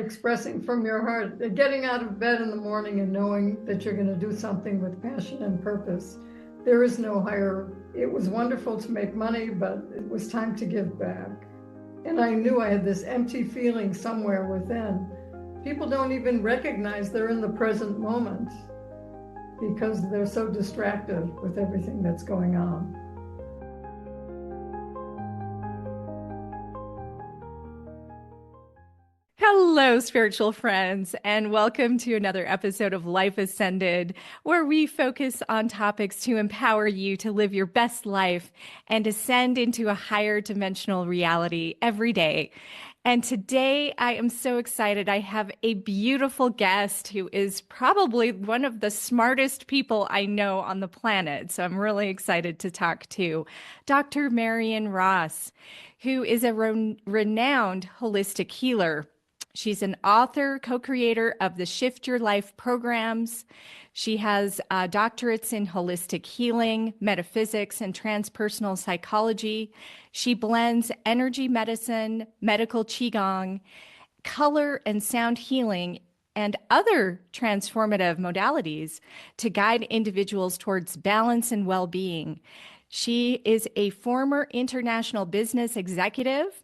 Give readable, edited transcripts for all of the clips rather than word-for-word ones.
Expressing from your heart, getting out of bed in the morning and knowing that you're going to do something with passion and purpose. There is no higher. It was wonderful to make money, but it was time to give back. And I knew I had this empty feeling somewhere within. People don't even recognize they're in the present moment because they're so distracted with everything that's going on. Hello, spiritual friends, and welcome to another episode of Life Ascended, where we focus on topics to empower you to live your best life and ascend into a higher dimensional reality every day. And today I am so excited. I have a beautiful guest who is probably one of the smartest people I know on the planet. So I'm really excited to talk to Dr. Marion Ross, who is a renowned holistic healer. She's an author, co-creator of the Shift Your Life programs. She has doctorates in holistic healing, metaphysics, and transpersonal psychology. She blends energy medicine, medical Qigong, color and sound healing, and other transformative modalities to guide individuals towards balance and well-being. She is a former international business executive.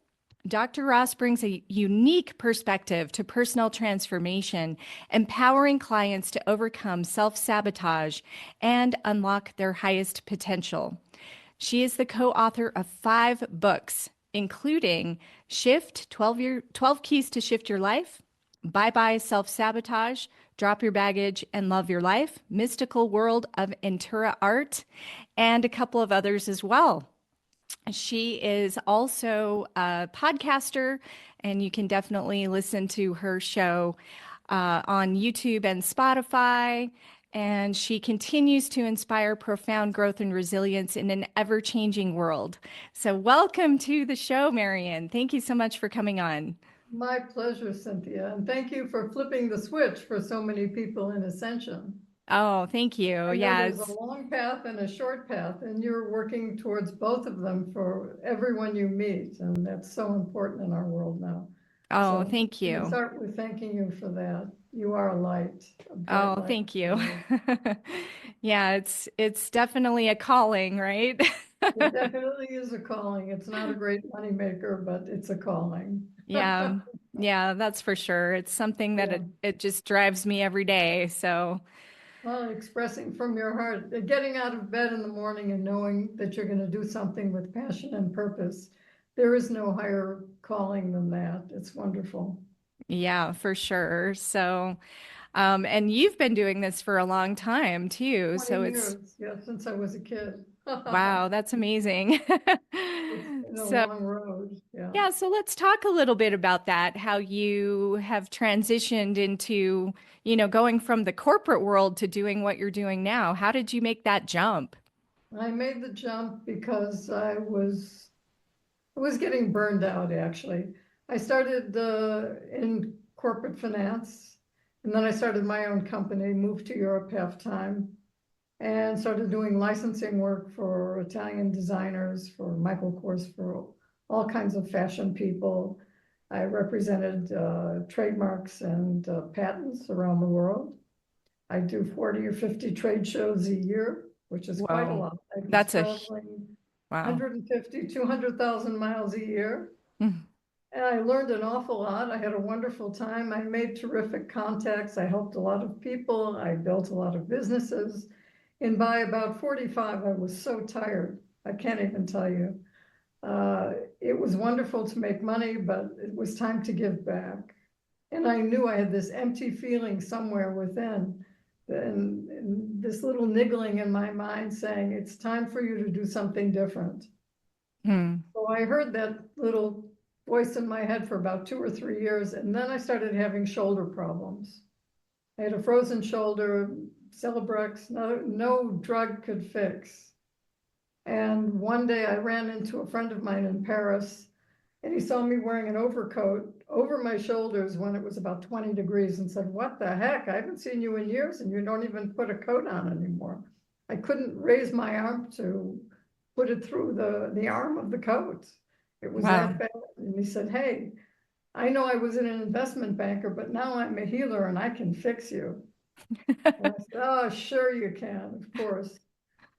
Dr. Ross brings a unique perspective to personal transformation, empowering clients to overcome self-sabotage and unlock their highest potential. She is the co-author of 5 books, including Shift, 12 Keys to Shift Your Life, Bye-Bye Self-Sabotage, Drop Your Baggage and Love Your Life, Mystical World of Entura Art, and a couple of others as well. She is also a podcaster, and you can definitely listen to her show on YouTube and Spotify. And she continues to inspire profound growth and resilience in an ever-changing world. So welcome to the show, Marion. Thank you so much for coming on. My pleasure, Cynthia. And thank you for flipping the switch for so many people in Ascension. Oh, thank you. I know there's Yes. a long path and a short path, and you're working towards both of them for everyone you meet. And that's so important in our world now. Oh, So thank we you. start with thanking you for that. You are a light, a bright Oh, light. thank you. Yeah, it's definitely a calling, right? It definitely is a calling. It's not a great moneymaker, but it's a calling. Yeah, yeah, that's for sure. It's something that Yeah. it just drives me every day. So, Well, expressing from your heart, getting out of bed in the morning and knowing that you're going to do something with passion and purpose. There is no higher calling than that. It's wonderful. yeah, for sure. So, and you've been doing this for a long time too. 20 So it's years, yeah, since I was a kid. wow, that's amazing. It's been a So, long road. Yeah. yeah, so let's talk a little bit about that, how you have transitioned into, going from the corporate world to doing what you're doing now. How did you make that jump? I made the jump because I was getting burned out, actually. I started in corporate finance, and then I started my own company, moved to Europe half time, and started doing licensing work for Italian designers, for Michael Kors, for all kinds of fashion people. I represented trademarks and patents around the world. I do 40 or 50 trade shows a year, which is quite a Whoa, lot. I was that's traveling wow. 150, 200,000 miles a year. Mm. And I learned an awful lot. I had a wonderful time. I made terrific contacts. I helped a lot of people. I built a lot of businesses. And by about 45, I was so tired. I can't even tell you. It was wonderful to make money, but it was time to give back. And I knew I had this empty feeling somewhere within, and this little niggling in my mind saying, it's time for you to do something different. Hmm. So I heard that little voice in my head for about 2 or 3 years, and then I started having shoulder problems. I had a frozen shoulder, Celebrex, no drug could fix. And one day I ran into a friend of mine in Paris, and he saw me wearing an overcoat over my shoulders when it was about 20 degrees and said, "What the heck? I haven't seen you in years and you don't even put a coat on anymore." I couldn't raise my arm to put it through the arm of the coat. It was Wow. that bad. And he said, "Hey, I know I was an investment banker, but now I'm a healer and I can fix you. And I said, oh, sure you can, of course.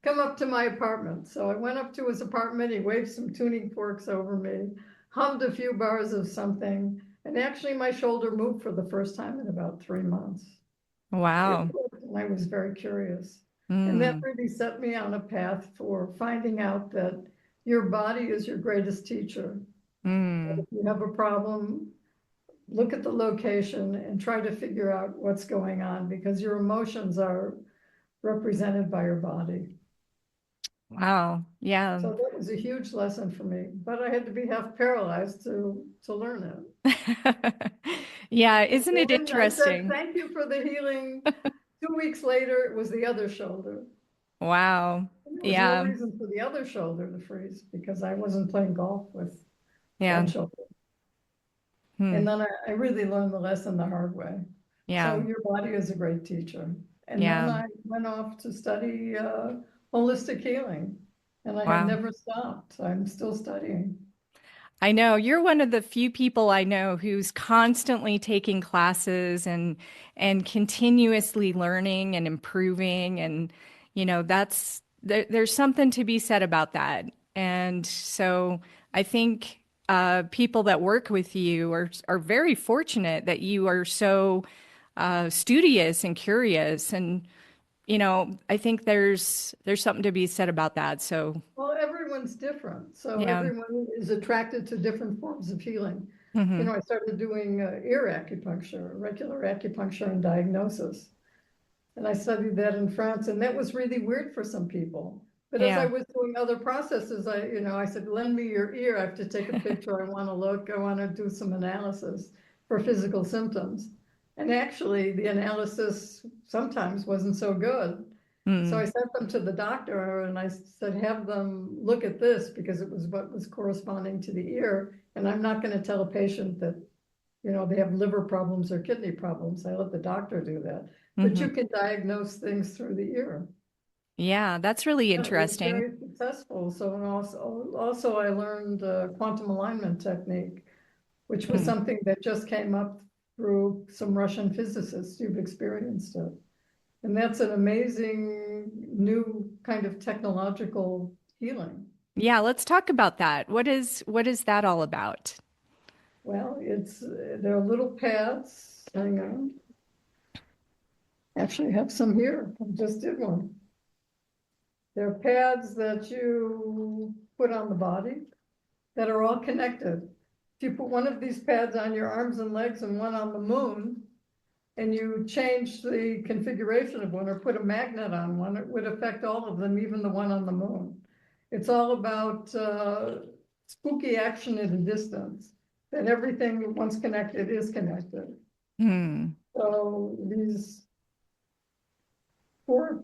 Come up to my apartment. So I went up to his apartment. He waved some tuning forks over me, hummed a few bars of something, and actually my shoulder moved for the first time in about 3 months. It Wow. worked, and I was very curious. And that Mm, really set me on a path for finding out that your body is your greatest teacher. If mm. you have a problem, look at the location and try to figure out what's going on, because your emotions are represented by your body. Wow. Yeah. So that was a huge lesson for me, but I had to be half paralyzed to learn it. Yeah, isn't it And I said, interesting? thank you for the healing. 2 weeks later, it was the other shoulder. Wow. And there was no Yeah. reason for the other shoulder to freeze because I wasn't playing golf with Yeah. that shoulder. And Hmm. then I really learned the lesson the hard way. So Yeah. your body is a great teacher. And then Yeah. I went off to study holistic healing, and I have Wow. never stopped. I'm still studying. I know you're one of the few people I know who's constantly taking classes and continuously learning and improving, and that's there's something to be said about that. And so I think people that work with you are very fortunate that you are so studious and curious, and I think there's something to be said about that. So Well, everyone's different. So yeah. everyone is attracted to different forms of healing. Hmm. I started doing ear acupuncture, regular acupuncture and diagnosis. And I studied that in France, and that was really weird for some people. But as I Yeah. was doing other processes, I said, lend me your ear. I have to take a picture. I want to look. I want to do some analysis for physical symptoms. And actually, the analysis sometimes wasn't so good. So I Mm. sent them to the doctor and I said, have them look at this because it was what was corresponding to the ear. And I'm not going to tell a patient that they have liver problems or kidney problems. I let the doctor do that. But Hmm. you can diagnose things through the ear. Yeah, that's really And it was interesting. very successful. So and also I learned quantum alignment technique, which was Hmm. something that just came up through some Russian physicists. You've experienced it. And that's an amazing new kind of technological healing. Yeah, let's talk about that. What is that all about? Well, there are little pads. Hang on. Actually, I have some here. I just did one. They're pads that you put on the body that are all connected. If you put one of these pads on your arms and legs and one on the moon, and you change the configuration of one or put a magnet on one, it would affect all of them, even the one on the moon. It's all about spooky action at a distance, that everything once connected is connected. Hmm. So these 4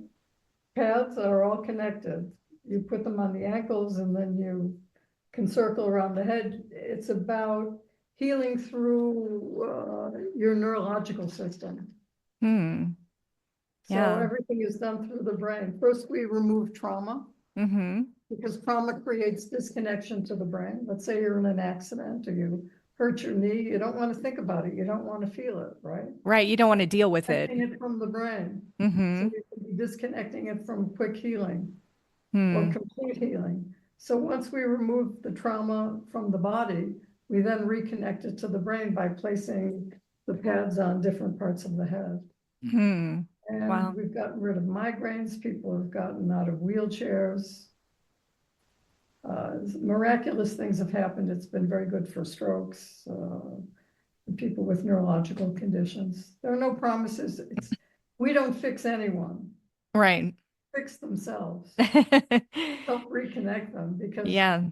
pads are all connected. You put them on the ankles and then you can circle around the head. It's about healing through your neurological system. Hmm. So Yeah. everything is done through the brain. First, we remove trauma Mm-hmm. because trauma creates disconnection to the brain. Let's say you're in an accident or you hurt your knee. You don't want to think about it. You don't want to feel it, right? Right. You don't want to deal with it. Disconnecting it from the brain. So Mm-hmm. you can be disconnecting it from quick healing or Hmm. complete healing. So once we remove the trauma from the body, we then reconnect it to the brain by placing the pads on different parts of the head. Hmm. And Wow. we've gotten rid of migraines. People have gotten out of wheelchairs. Miraculous things have happened. It's been very good for strokes, people with neurological conditions. There are no promises. We don't fix anyone. Right. Fix themselves. Help reconnect them because Yeah.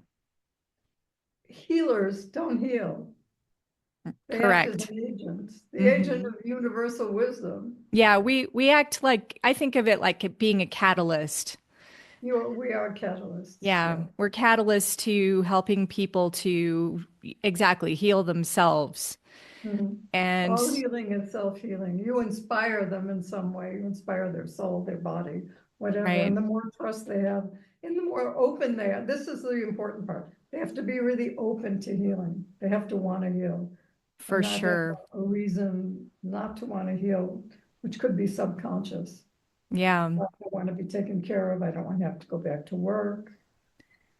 healers don't heal. They act as Correct. an agent, the agent Mm-hmm. of universal wisdom. Yeah, we act like I think of it like it being a catalyst. We are catalysts. Yeah, Yeah. we're catalysts to helping people to exactly heal themselves. Mhm. And All healing is self-healing. You inspire them in some way. You inspire their soul, their body, whatever. right. And the more trust they have, and the more open they are. This is the important part. They have to be really open to healing. They have to want to heal. For and not have sure. a reason not to want to heal, which could be subconscious. Yeah. I don't want to be taken care of. I don't want to have to go back to work.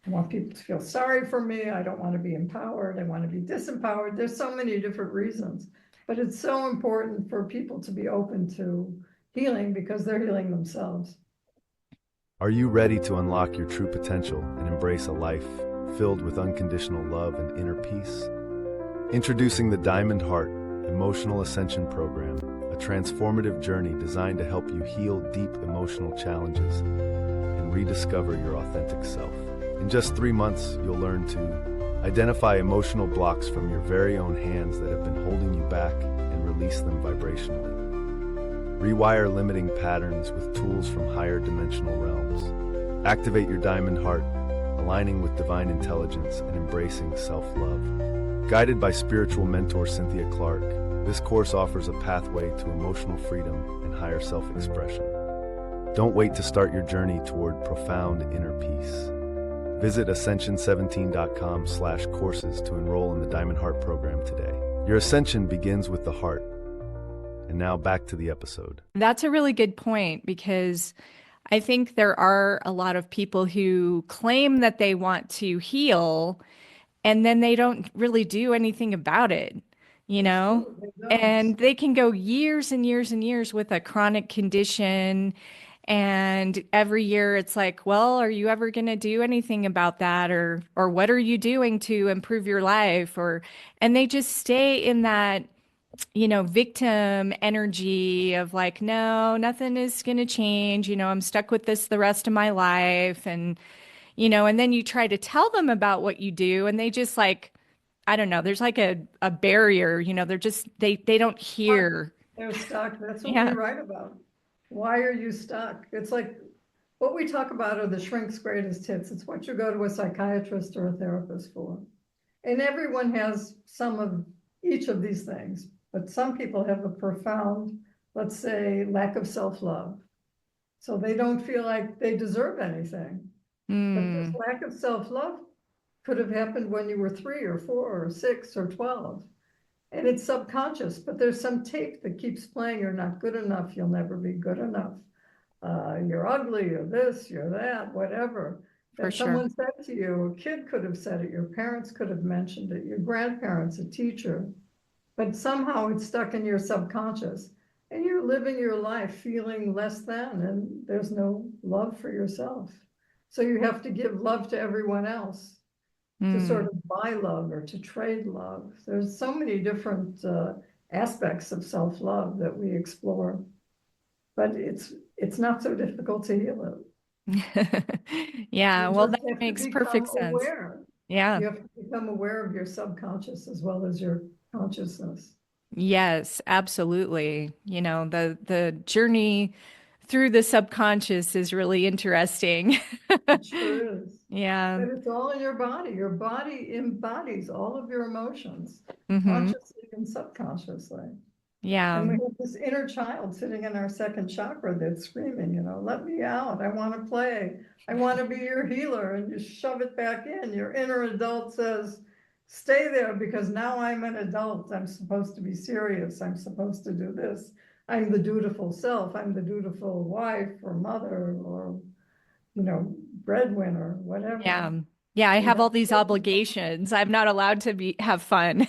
I want people to feel sorry for me. I don't want to be empowered. I want to be disempowered. There's so many different reasons, but it's so important for people to be open to healing because they're healing themselves. Are you ready to unlock your true potential and embrace a life filled with unconditional love and inner peace? Introducing the Diamond Heart Emotional Ascension Program, a transformative journey designed to help you heal deep emotional challenges and rediscover your authentic self. In just 3 months, you'll learn to identify emotional blocks from your very own hands that have been holding you back and release them vibrationally. Rewire limiting patterns with tools from higher dimensional realms. Activate your diamond heart, aligning with divine intelligence and embracing self-love. Guided by spiritual mentor Cynthia Clark, this course offers a pathway to emotional freedom and higher self-expression. Don't wait to start your journey toward profound inner peace. Visit ascension17.com/courses to enroll in the Diamond Heart program today. Your ascension begins with the heart. And now back to the episode. That's a really good point because I think there are a lot of people who claim that they want to heal and then they don't really do anything about it, you It's know? true, they don't. And they can go years and years and years with a chronic condition. And every year it's like, well, are you ever going to do anything about that? Or what are you doing to improve your life? And they just stay in that, victim energy of like, no, nothing is going to change. I'm stuck with this the rest of my life. And then you try to tell them about what you do and they just like, I don't know, there's like a barrier, they don't Stuck. hear. They're stuck. That's what we Yeah. write about. Why are you stuck? It's like what we talk about are the shrink's greatest hits. It's what you go to a psychiatrist or a therapist for. And everyone has some of each of these things, but some people have a profound, let's say, lack of self-love. So they don't feel like they deserve anything. But this Mm, lack of self-love could have happened when you were 3 or 4 or 6 or 12. And it's subconscious, but there's some tape that keeps playing. You're not good enough. You'll never be good enough. You're ugly, you're this, you're that, whatever. for That sure. someone said to you, a kid could have said it, your parents could have mentioned it, your grandparents, a teacher, but somehow it's stuck in your subconscious. And you're living your life feeling less than, and there's no love for yourself. So you have to give love to everyone else to sort Mm. of buy love or to trade love. There's so many different aspects of self-love that we explore, but it's not so difficult to heal it. Yeah, You well, just that have to makes perfect become sense. aware. Yeah. You have to become aware of your subconscious as well as your consciousness. Yes, absolutely. The journey through the subconscious is really interesting. It sure is. Yeah. But it's all in your body. Your body embodies all of your emotions, Mm-hmm. consciously and subconsciously. Yeah. And we have this inner child sitting in our second chakra that's screaming, let me out. I want to play. I want to be your healer. And you shove it back in. Your inner adult says, stay there because now I'm an adult. I'm supposed to be serious. I'm supposed to do this. I'm the dutiful self. I'm the dutiful wife or mother or, breadwinner, whatever. Yeah. Yeah, I We have have all these obligations. I'm not allowed to have fun.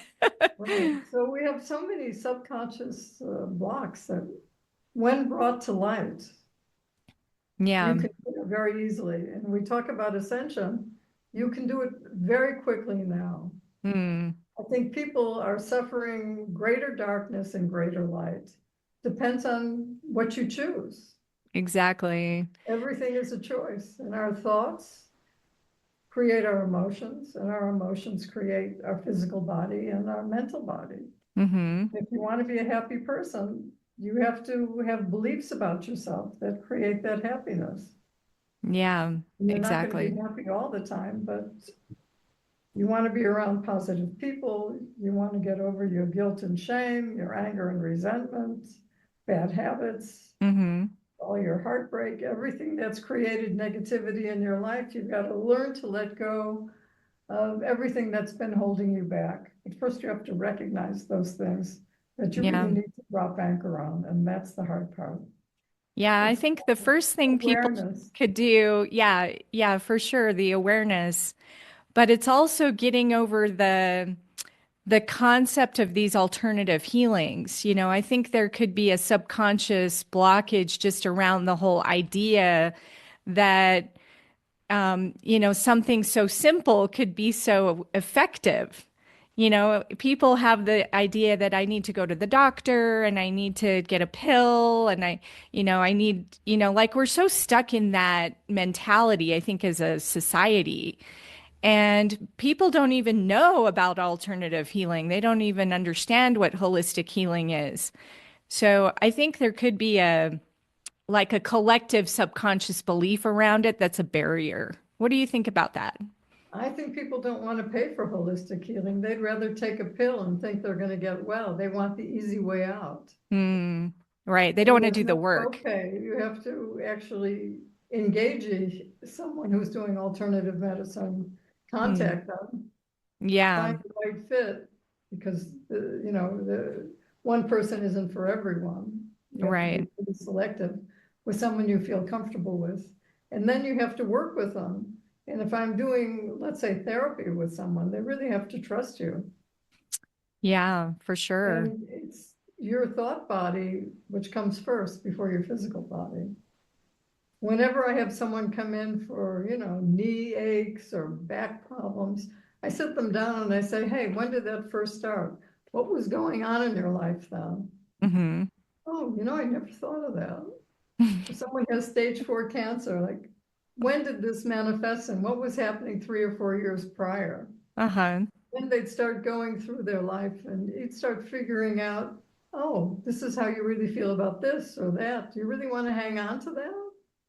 Right. So we have so many subconscious blocks that, when brought to light, you Yeah. can do it very easily. And we talk about ascension, you can do it very quickly now. Mm, I think people are suffering greater darkness and greater light. Depends on what you choose. exactly. Everything is a choice, and our thoughts create our emotions, and our emotions create our physical body and our mental body. Mm-hmm. If you want to be a happy person, you have to have beliefs about yourself that create that happiness. Yeah, You're not going to be exactly. happy all the time, but you want to be around positive people. You want to get over your guilt and shame, your anger and resentment, bad habits, Mm-hmm. all your heartbreak, everything that's created negativity in your life. You've got to learn to let go of everything that's been holding you back. But first you have to recognize those things that you really Yeah. need to drop anchor on, and that's the hard part. Yeah, I It's think the first thing people awareness. could do, yeah, for sure, the awareness, but it's also getting over the concept of these alternative healings. I think there could be a subconscious blockage just around the whole idea that something so simple could be so effective. People have the idea that I need to go to the doctor and I need to get a pill and I need, like we're so stuck in that mentality, I think, as a society. And people don't even know about alternative healing. They don't even understand what holistic healing is. So I think there could be like a collective subconscious belief around it that's a barrier. What do you think about that? I think people don't want to pay for holistic healing. They'd rather take a pill and think they're going to get well. They want the easy way out. Hmm. Right. They don't And want to there's do the no work. copay. You have to actually engage someone who's doing alternative medicine, Hmm. contact them, Yeah. find the right fit, because the one person isn't for everyone. You have to be Right. pretty selective with someone you feel comfortable with. And then you have to work with them. And if I'm doing, let's say, therapy with someone, they really have to trust you. Yeah, for sure. And it's your thought body which comes first before your physical body. Whenever I have someone come in for, knee aches or back problems, I sit them down and I say, hey, when did that first start? What was going on in your life then? Hmm. Oh, I never thought of that. If someone has stage 4 cancer, like, when did this manifest and what was happening 3 or 4 years prior? Uh-huh. Then they'd start going through their life and you'd start figuring out, oh, this is how you really feel about this or that. Do you really want to hang on to that?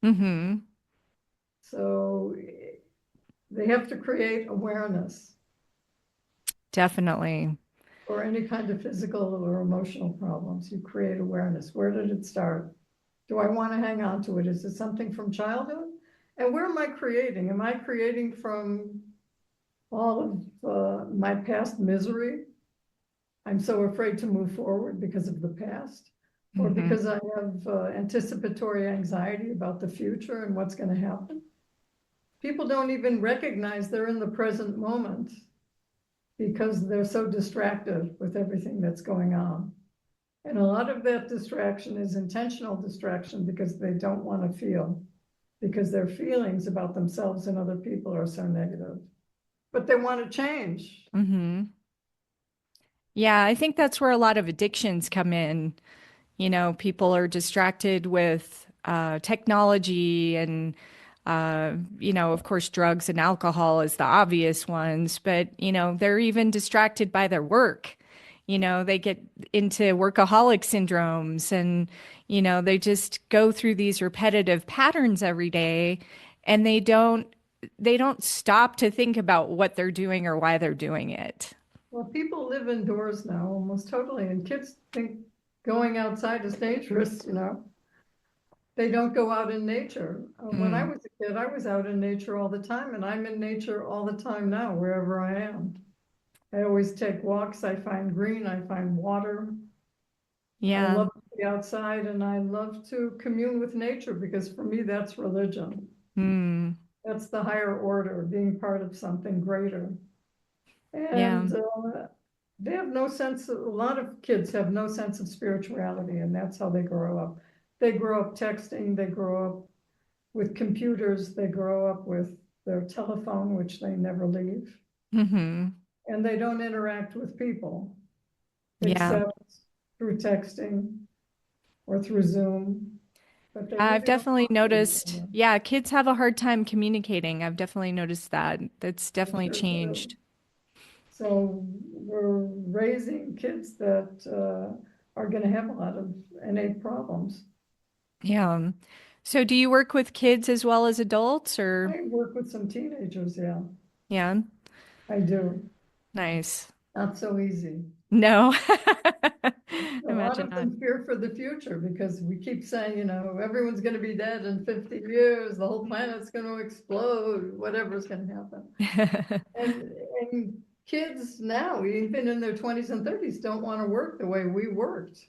Hmm. So they have to create awareness Definitely. for any kind of physical or emotional problems. You create awareness. Where did it start? Do I want to hang on to it? Is it something from childhood? And where am I creating? Am I creating from all of my past misery? I'm so afraid to move forward because of the past, or Hmm. because I have anticipatory anxiety about the future and what's going to happen. People don't even recognize they're in the present moment because they're so distracted with everything that's going on. And a lot of that distraction is intentional distraction because they don't want to feel, because their feelings about themselves and other people are so negative. But they want to change. Hmm. Yeah, I think that's where a lot of addictions come in. People are distracted with technology and, of course, drugs and alcohol is the obvious ones, but, they're even distracted by their work. They get into workaholic syndromes and, they just go through these repetitive patterns every day and they don't stop to think about what they're doing or why they're doing it. Well, people live indoors now almost totally, and kids think going outside is dangerous. They don't go out in nature. When I Mm, was a kid, I was out in nature all the time, and I'm in nature all the time now, wherever I am. I always take walks. I find green, I find water. I yeah. love to be outside and I love to commune with nature because for me, that's religion. Mm, That's the higher order, being part of something greater. yeah. And they have no sense, a lot of kids have no sense of spirituality, and that's how they grow up. They grow up texting, they grow up with computers, they grow up with their telephone, which they never leave, Hmm. and they don't interact with people Yeah. except through texting or through Zoom, but they I've really don't definitely talk to each noticed, other. yeah, kids have a hard time communicating. I've definitely noticed that. That's They definitely sure do. changed. So we're raising kids that are going to have a lot of innate problems. Yeah. So do you work with kids as well as adults or? I work with some teenagers, yeah, Yeah. I do. Nice. Not so easy. No. A lot Imagine of not. them fear for the future because we keep saying, everyone's going to be dead in 50 years, the whole planet's going to explode, whatever's going to happen. And, and kids now, even in their 20s and 30s, don't want to work the way we worked.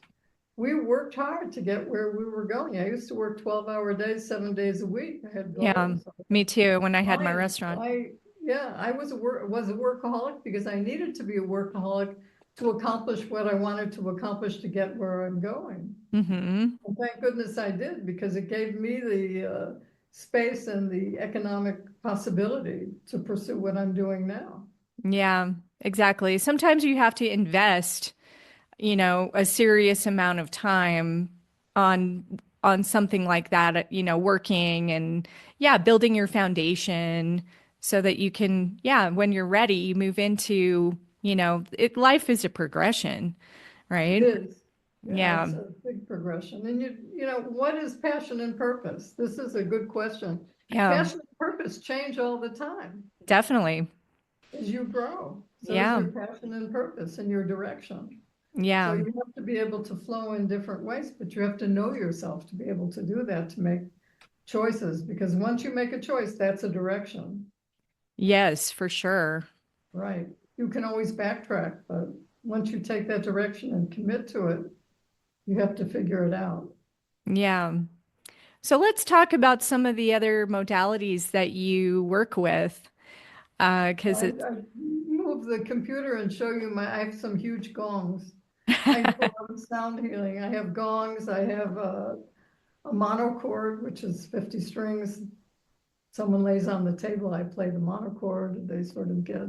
We worked hard to get where we were going. I used to work 12-hour days, 7 days a week. I had Yeah, goals. me too, when I had my Clients. restaurant. I was a workaholic because I needed to be a workaholic to accomplish what I wanted to accomplish to get where I'm going. Hmm. And thank goodness I did, because it gave me the space and the economic possibility to pursue what I'm doing now. Yeah, exactly. Sometimes you have to invest, a serious amount of time on something like that, working and yeah, building your foundation so that you can, yeah, when you're ready, you move into, life is a progression, It right? is. Yeah, Yeah. it's a big progression. And what is passion and purpose? This is a good question. Yeah, Passion and purpose change all the time definitely. as you grow. So is Yeah. your passion and purpose and your direction. So Yeah. you have to be able to flow in different ways, but you have to know yourself to be able to do that, to make choices, because once you make a choice, that's a direction, Yes, for sure. right? You can always backtrack, but once you take that direction and commit to it, you have to figure it out. Yeah. So let's talk about some of the other modalities that you work with, because it's I move the computer and show you I have some huge gongs. I do a lot of sound healing. I have gongs. I have a monochord, which is 50 strings. Someone lays on the table, I play the monochord. They sort of get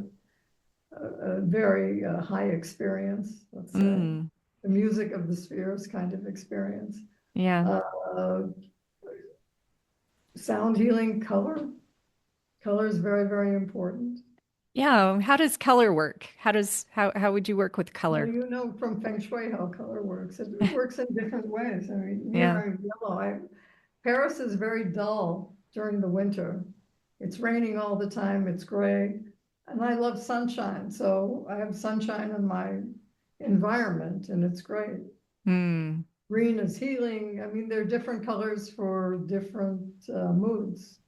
a very high experience, let's say. mm, The music of the spheres kind of experience. yeah. Uh, Sound healing, color. Color is very, very important. Yeah. How does color work? How would you work with Well, color? you know from Feng Shui how color works. It works in different ways. I mean, here Yeah. I'm yellow. Paris is very dull during the winter. It's raining all the time. It's gray. And I love sunshine. So I have sunshine in my environment, and it's great. Mm, Green is healing. I mean, there are different colors for different moods,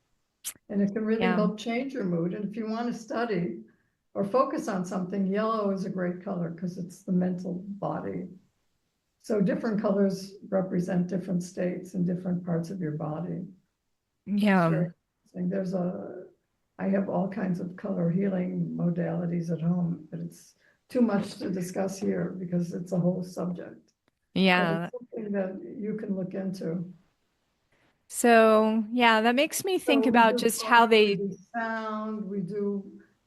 and it can really yeah. help change your mood. And if you want to study or focus on something, yellow is a great color because it's the mental body. So different colors represent different states and different parts of your body. It's Yeah. very interesting. I have all kinds of color healing modalities at home, but it's too much to discuss here because it's a whole subject. But Yeah. it's something that you can look into. So, yeah, that makes me think So we about do just how color, we they, do sound, we do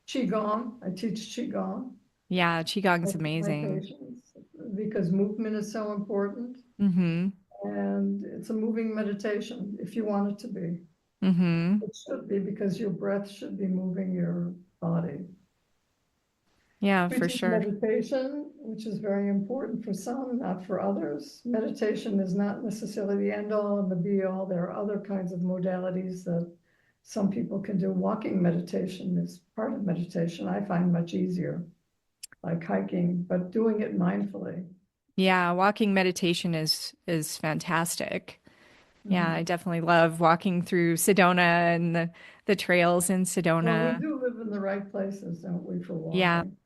Qigong. I teach Qigong yeah, Qigong's with my amazing. patients because movement is so important. Mm-hmm. And it's a moving meditation if you want it to be. Mm-hmm. It should be, because your breath should be moving your body. Yeah, We for teach sure. meditation, which is very important for some, not for others. Meditation is not necessarily the end all and the be all. There are other kinds of modalities that some people can do. Walking meditation is part of meditation. I find much easier, like hiking, but doing it mindfully. Yeah, walking meditation is fantastic. Yeah, I Mhm. definitely love walking through Sedona and the trails in Well, we Sedona. do live in the right places, don't we, for Yeah. walking?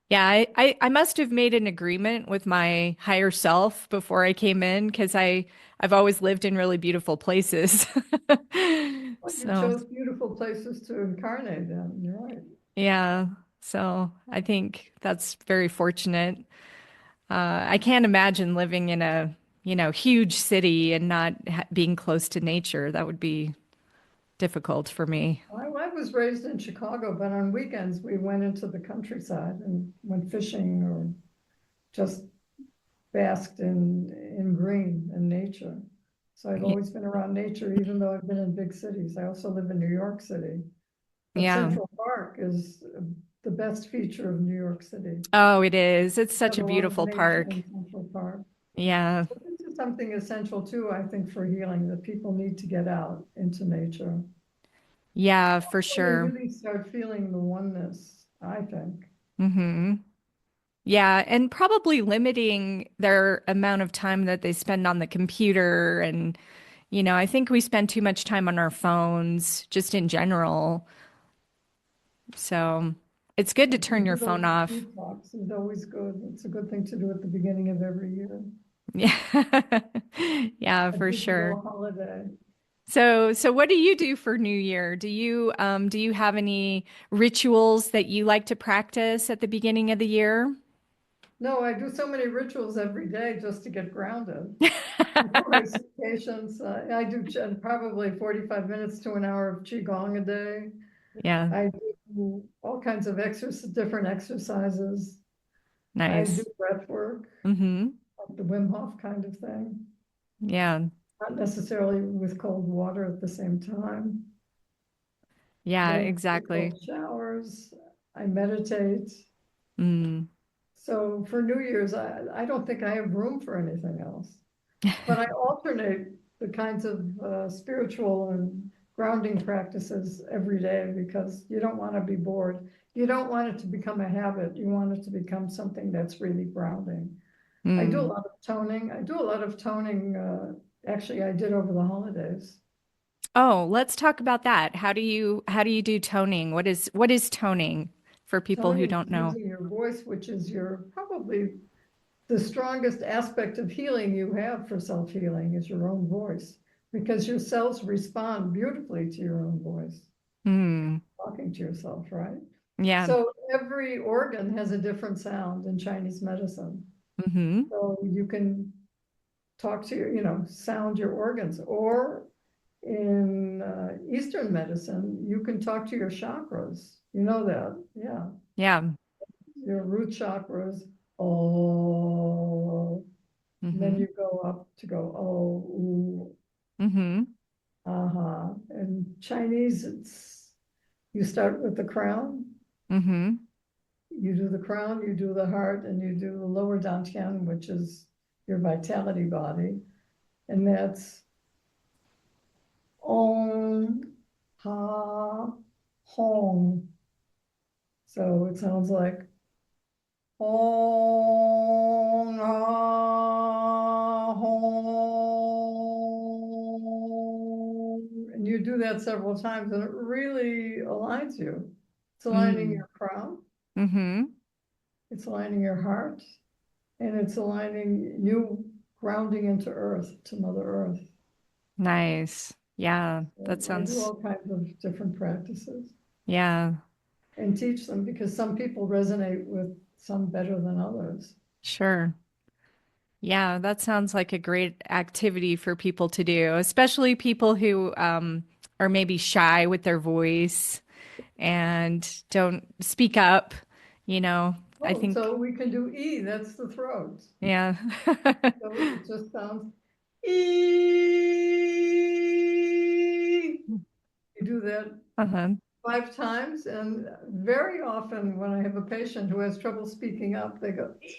Yeah, I must have made an agreement with my higher self before I came in because I've always lived in really beautiful places. Well, you So, chose beautiful places to incarnate in, you're right. yeah. So I think that's very fortunate. I can't imagine living in a, huge city and not being close to nature. That would be difficult for me. I was raised in Chicago, but on weekends we went into the countryside and went fishing or just basked in green and nature. So I've Y- always been around nature, even though I've been in big cities. I also live in New York City, but Yeah. Central Park is the best feature of New York City. Oh, it is. It's We such have a a lot of beautiful nature park. in Central Park. Yeah. But this is something essential too, I think, for healing, that people need to get out into nature. Yeah, for When they sure. really start feeling the oneness, I think. Hmm. Yeah, and probably limiting their amount of time that they spend on the computer. And, I think we spend too much time on our phones just in general. So it's good to And to turn your do those phone off. detox is always good. It's a good thing to do at the beginning of every year. Yeah. Yeah, A for sure. digital holiday. So what do you do for New Year? Do you have any rituals that you like to practice at the beginning of the year? No, I do so many rituals every day just to get grounded. Before my patients, I do probably 45 minutes to an hour of Qigong a day. Yeah, I do all kinds of different exercises. I do nice. breath work, Mm-hmm. like the Wim Hof kind of thing, Yeah, not necessarily with cold water at the same time. I yeah, don't take exactly. cold showers. I meditate. Mm. So for New Year's, I don't think I have room for anything else. But I alternate the kinds of spiritual and grounding practices every day because you don't want to be bored. You don't want it to become a habit. You want it to become something that's really grounding. I do a Mm. lot of toning. I do a lot of toning. Actually, I did over the holidays. Oh, let's talk about that. How do you do toning? What is toning for people who Toning don't is know? using your voice, which is your probably the strongest aspect of healing you have for self-healing is your own voice because your cells respond beautifully to your own voice, Mm. talking to yourself, right? Yeah. So every organ has a different sound in Chinese medicine. Mm-hmm. So you can talk to sound your organs. Or in Eastern medicine, you can talk to your chakras. You know that, yeah. Yeah. Your root chakras. Oh, and then Mm-hmm. you go up to go, oh, ooh, Mm-hmm. aha. And Chinese, you start with the crown. Mm-hmm. You do the crown, you do the heart, and you do the lower dantian, which is your vitality body. And that's Om, Ha, Hong. So it sounds like Om, Ha, Hong. And you do that several times, and it really aligns you. It's aligning Mm. your crown, Mm-hmm. it's aligning your heart, and it's aligning you grounding into earth, to Mother Earth. Nice. Yeah, that I do sounds, all kinds of different practices yeah, and teach them because some people resonate with some better than others. sure. Yeah, that sounds like a great activity for people to do, especially people who are maybe shy with their voice and don't speak up, you know. I Oh, think, so we can do E, that's the throat. yeah. So it just sounds E. You do that Uh-huh. 5 times, and very often when I have a patient who has trouble speaking up, they go, "E."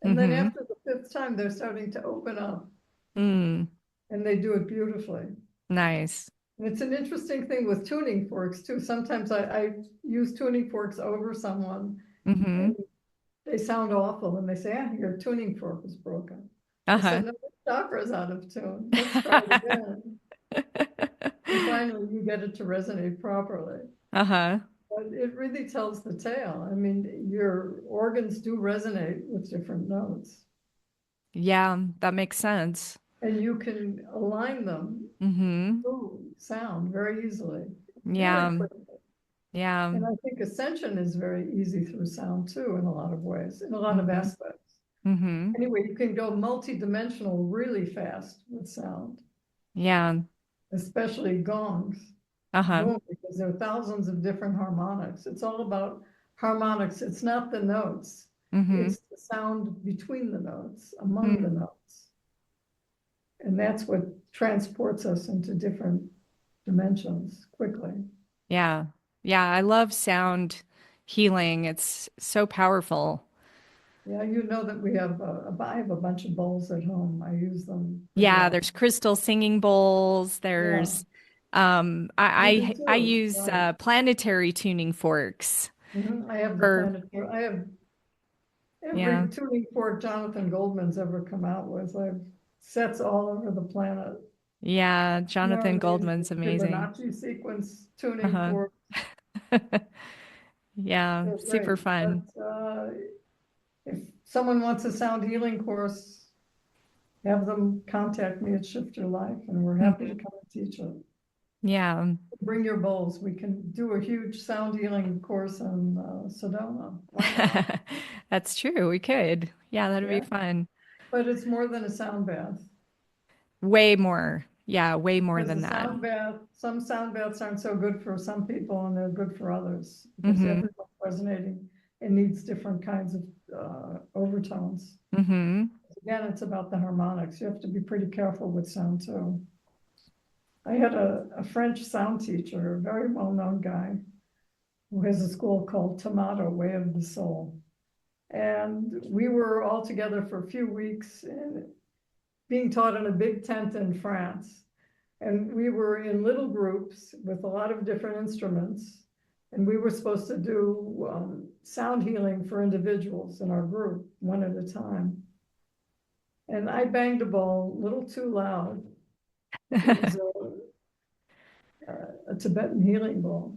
And then Mm-hmm. after the fifth time, they're starting to open up, Mm, and they do it beautifully. nice. And it's an interesting thing with tuning forks too. Sometimes I use tuning forks over someone Mm-hmm. and they sound awful and they say, ah, your tuning fork is broken. I Uh-huh. said, no, the chakra's out of tune. Let's try it again. And finally you get it to resonate properly. Uh-huh. But it really tells the tale. I mean, your organs do resonate with different notes Yeah, that makes sense. and you can align them Mm-hmm. through sound very easily, very Yeah. quickly. Yeah. And I think ascension is very easy through sound too, in a lot of ways, in a lot of Mm-hmm. aspects. Mm-hmm. Anyway, you can go multi-dimensional really fast with sound, Yeah. especially gongs. Uh-huh. Boom, because there are thousands of different harmonics. It's all about harmonics. It's not the notes. Mm-hmm. It's the sound between the notes, among the Mm. notes. And that's what transports us into different dimensions quickly. Yeah. Yeah, I love sound healing. It's so powerful. Yeah, you know that we have, I have a bunch of bowls at home. I use them pretty Yeah, often. there's crystal singing bowls. Yeah, There's you do I too, use right? planetary tuning forks I have the for planetary, I have Yeah. Every tuning fork Jonathan Goldman's ever come out with, like sets all over the planet. Yeah. You know Jonathan what I mean? Goldman's amazing. Fibonacci sequence tuning Uh-huh. fork. Yeah. They're great. Super fun. But if someone wants a sound healing course, have them contact me at Shift Your Life, and we're happy to Mhm. come and teach it. Yeah. Bring your bowls. We can do a huge sound healing course in Sedona. Why not? That's true. We could. Yeah, that'd be Yeah, fun. but it's more than a sound bath. Way more. Yeah, way more Because than a that. sound bath, some sound baths aren't so good for some people and they're good for others because Mm-hmm. everyone's resonating and needs different kinds of overtones. Mm-hmm. Again, it's about the harmonics. You have to be pretty careful with sound too. I had a French sound teacher, a very well-known guy, who has a school called Tomato, Way of the Soul. And we were all together for a few weeks and being taught in a big tent in France. And we were in little groups with a lot of different instruments. And we were supposed to do sound healing for individuals in our group, one at a time. And I banged a bowl a little too loud. It was a Tibetan healing bowl.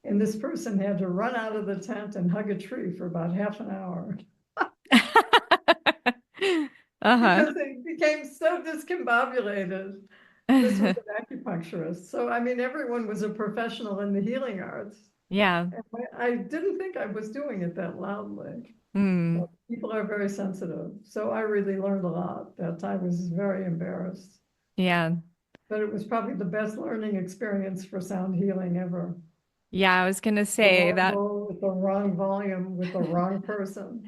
And this person had to run out of the tent and hug a tree for about half an hour Uh-huh. because they became so discombobulated. This was an acupuncturist. So, I mean, everyone was a professional in the healing arts. Yeah. And I didn't think I was doing it that loudly. Mm. But people are very sensitive. So I really learned a lot that I was very embarrassed. Yeah. But it was probably the best learning experience for sound healing ever. Yeah, I was gonna The say wrong that. bowl with the wrong volume with the wrong person.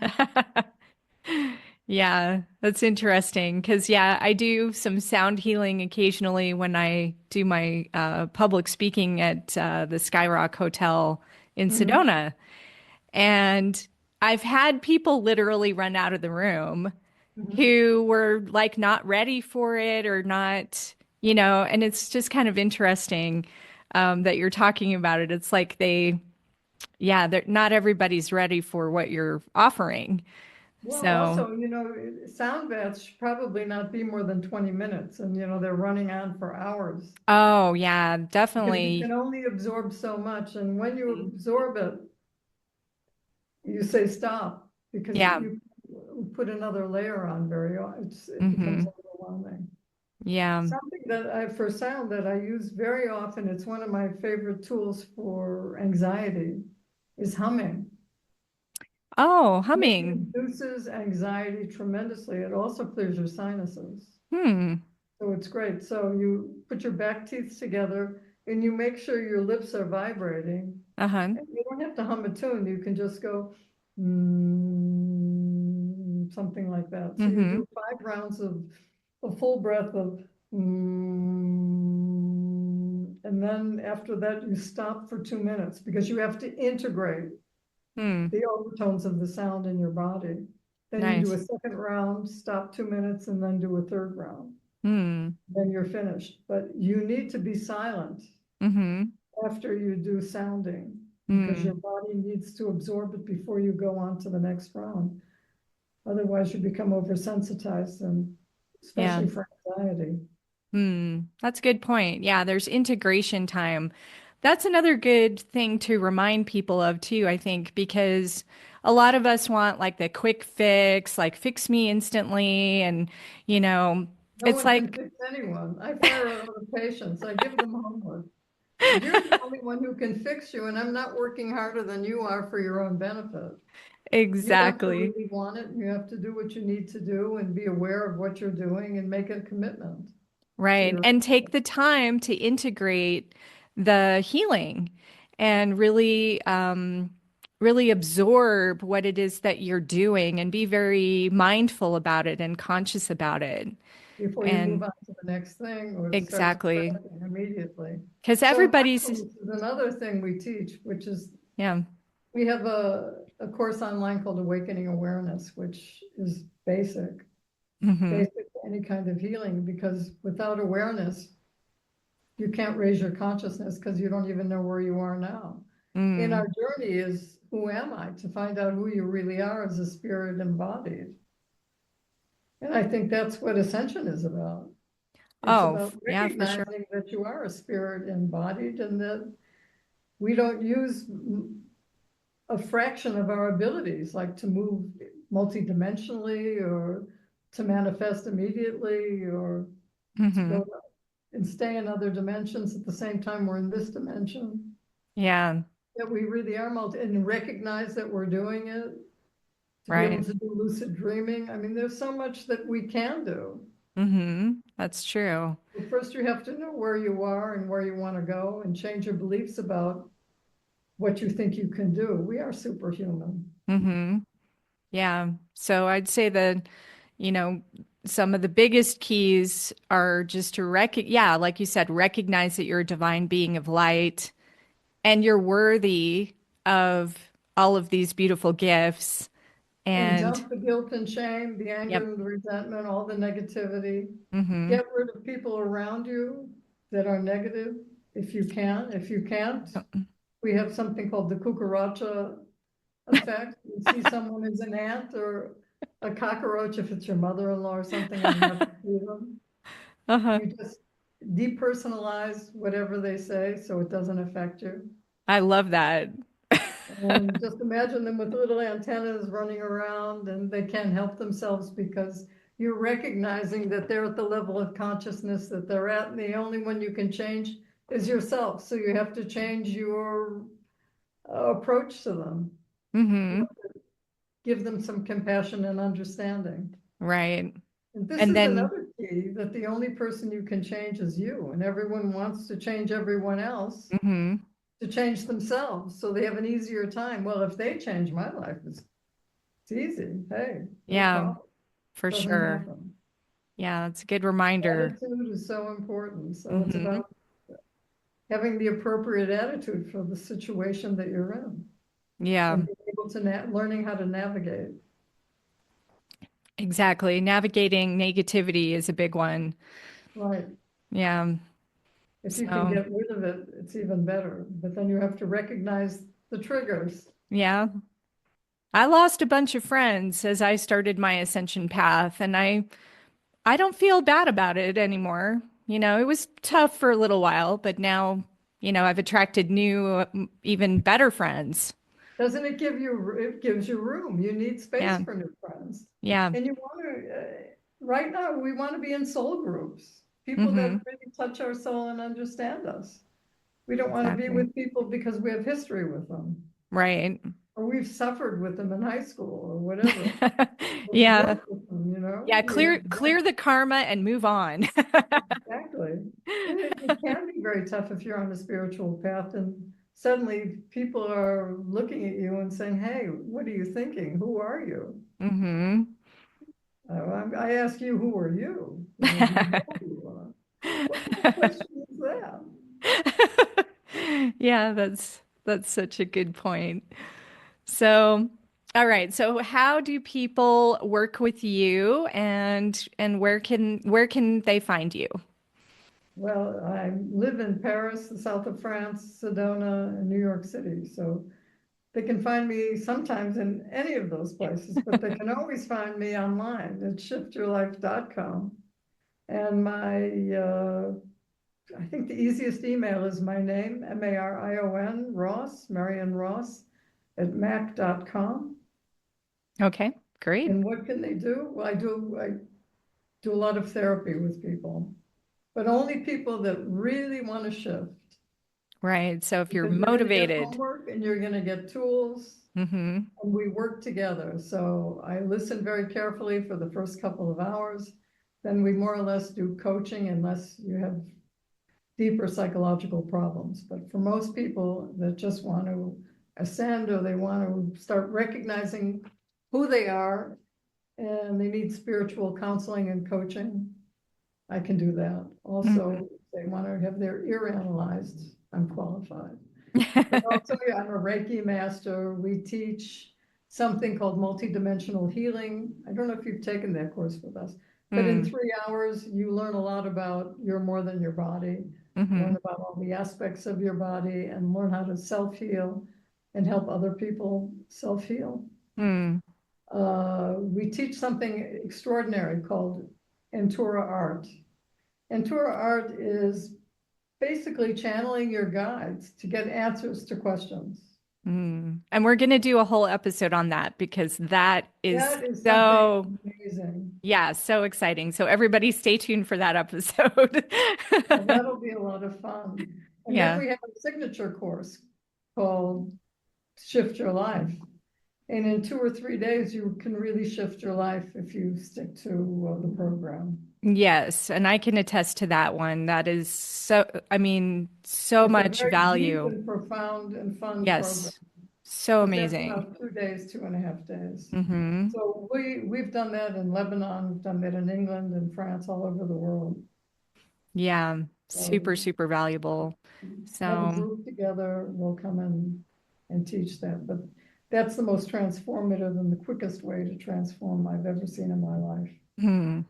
Yeah, that's interesting because, yeah, I do some sound healing occasionally when I do my public speaking at the Skyrock Hotel in Mhm. Sedona. And I've had people literally run out of the room Mhm. who were like not ready for it or not, and it's just kind of interesting that you're talking about it. It's like yeah, not everybody's ready for what you're offering. Well, So, also, sound baths should probably not be more than 20 minutes and, they're running on for hours oh, yeah, because you can definitely. only absorb so much. And when you absorb it, you say stop because Yeah. you put another layer on very often. It becomes Hmm. overwhelming. Yeah. Something for sound that I use very often, it's one of my favorite tools for anxiety, is humming. Oh, Humming humming. reduces anxiety tremendously. It also clears your sinuses. Hmm. So it's great. So you put your back teeth together and you make sure your lips are vibrating. Uh-huh. And you don't have to hum a tune. You can just go something like that. So you Mm-hmm. do 5 rounds of a full breath of and then after that you stop for 2 minutes because you have to integrate Hmm. the overtones of the sound in your body. Then you do a Nice. second round, stop 2 minutes, and then do a third round. Hmm. Then you're finished. But you need to be silent Mm-hmm. after you do sounding because Hmm. your body needs to absorb it before you go on to the next round. Otherwise, you become oversensitized, and Yeah. especially for anxiety. Hmm. That's a good point. Yeah, there's integration time. That's another good thing to remind people of too, I think, because a lot of us want like the quick fix, like fix me instantly. And, you know, No it's one can like, fix anyone. I fire a lot of patients. I give them homework. You're the only one who can fix you, and I'm not working harder than you are for your own benefit. You have to exactly. really want it, and you have to do what you need to do and be aware of what you're doing and make a commitment to Right. your. And take the time to integrate the healing and really absorb what it is that you're doing and be very mindful about it and conscious about it. Before you move And on to the next thing or start exactly. spreading immediately. Because So everybody's, mindfulness is another thing we teach, which is yeah. we have a course online called Awakening Awareness, which is Hmm. basic to any kind of healing, because without awareness, you can't raise your consciousness because you don't even know where you are now. And Mm, our journey is who am I, to find out who you really are as a spirit embodied. And I think that's what ascension is about. It's Oh, about yeah, for sure. recognizing that you are a spirit embodied and that we don't use a fraction of our abilities, like to move multidimensionally or to manifest immediately or to Hmm. go and stay in other dimensions at the same time we're in this dimension. Yeah, That we really are and recognize that we're doing it, to be able right. to do lucid dreaming. I mean, there's so much that we can do. That's true. But first, you have to know where you are and where you want to go and change your beliefs about what you think you can do. We are superhuman. Hmm. Yeah. So I'd say that, you know, some of the biggest keys are just to yeah, like you said, recognize that you're a divine being of light and you're worthy of all of these beautiful gifts. And And dump the guilt and shame, the yep. anger and the resentment, all the negativity. Hmm. Get rid of people around you that are negative if you can. If you can't, we have something called the cucaracha effect. You see someone as an ant or a cockroach if it's your mother-in-law or something, and you have to see them. Uh-huh. You just depersonalize whatever they say so it doesn't affect you. I love that. And just imagine them with little antennas running around and they can't help themselves because you're recognizing that they're at the level of consciousness that they're at, and the only one you can change is yourself. So you have to change your approach to them. You Hmm. have to give them some compassion and understanding. Right. And this And is then, another key, that the only person you can change is you, and everyone wants to change everyone else hmm to change themselves so they have an easier time. Well, if they change, my life is it's easy. Hey, no yeah, problem. for Doesn't sure. happen. Yeah, it's a good reminder. Attitude is so important. So it's Hmm. about having the appropriate attitude for the situation that you're in Yeah, and being able to learning how to navigate. exactly. Navigating negativity is a big one. Right. Yeah. If you can So, get rid of it, it's even better. But then you have to recognize the triggers. yeah. I lost a bunch of friends as I started my ascension path, and I don't feel bad about it anymore. It was tough for a little while, but now, I've attracted new, even better friends. Doesn't it give you, it gives you room. You need space Yeah. for new friends. Yeah. And you want to, right now, we want to be in soul groups, people that Hmm. really touch our soul and understand us. We don't want to be Exactly. with people because we have history with them, Right. or we've suffered with them in high school or whatever. Or we Yeah. work with them, you know? Yeah. We have Clear the karma and move on. exactly. And it can be very tough if you're on a spiritual path and suddenly people are looking at you and saying, hey, what are you thinking? Who are you? Hmm. I ask you, who are you? Do you know who you are? What kind of question is that? Yeah, that's such a good point. So, all right. So how do people work with you and where can they find you? Well, I live in Paris, the south of France, Sedona, and New York City. So they can find me sometimes in any of those places, but they can always find me online at shiftyourlife.com. And I think the easiest email is my name, Marion Ross, Marion Ross at mac.com. Okay, great. And what can they do? Well, I do a lot of therapy with people, but only people that really want to shift. Right. So if you're Because you're going to get motivated. homework and you're going to get tools, Hmm. and we work together. So I listen very carefully for the first couple of hours. Then we more or less do coaching unless you have deeper psychological problems. But for most people that just want to ascend or they want to start recognizing who they are and they need spiritual counseling and coaching, I can do that. Hmm. Also, if they want to have their ear analyzed, I'm qualified. But also, yeah, I'm a Reiki master. We teach something called multidimensional healing. I don't know if you've taken that course with us, but in Mm. 3 hours, you learn a lot about you're more than your body, learn Hmm. about all the aspects of your body, and learn how to self-heal. and help other people self-heal. Mm. We teach something extraordinary called Antura art. Antura art is basically channeling your guides to get answers to questions. Mm. And we're going to do a whole episode on that because that is That is so, something amazing. yeah, so exciting. So everybody stay tuned for that episode. So that'll be a lot of fun. And then Yeah. we have a signature course called Shift Your Life. And in 2 or 3 days, you can really shift your life if you stick to the program. Yes, and I can attest to that one. That is so, I mean, so It's a much very deep value. and profound and fun program. Yes, so But that's amazing. about 2 days, 2.5 days. Hmm. So we've done that in Lebanon, we've done that in England and France, all over the world. Yeah, So super, super valuable. have a So, group together, we'll come in and teach that. But that's the most transformative and the quickest way to transform I've ever seen in my life. hmm.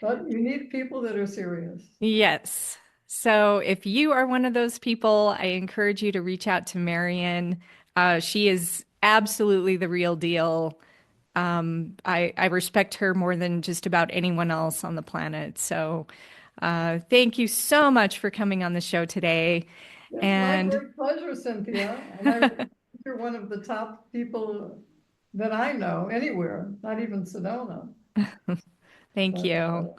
But you need people that are serious. Yes. So if you are one of those people, I encourage you to reach out to Marion. She is absolutely the real deal. I respect her more than just about anyone else on the planet. So thank you so much for coming on the show today. It's my And great pleasure, Cynthia. You're one of the top people that I know anywhere, not even Sedona. thank But you.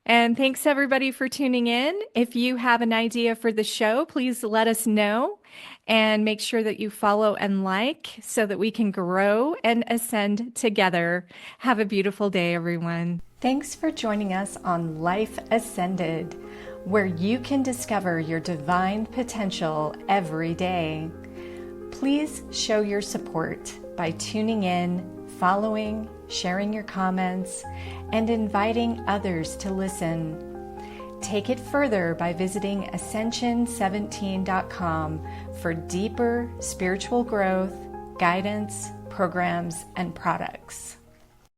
And thanks everybody for tuning in. If you have an idea for the show, please let us know and make sure that you follow and like so that we can grow and ascend together. Have a beautiful day, everyone. Thanks for joining us on Life Ascended, where you can discover your divine potential every day. Please show your support by tuning in, following, sharing your comments, and inviting others to listen. Take it further by visiting ascension17.com for deeper spiritual growth, guidance, programs, and products.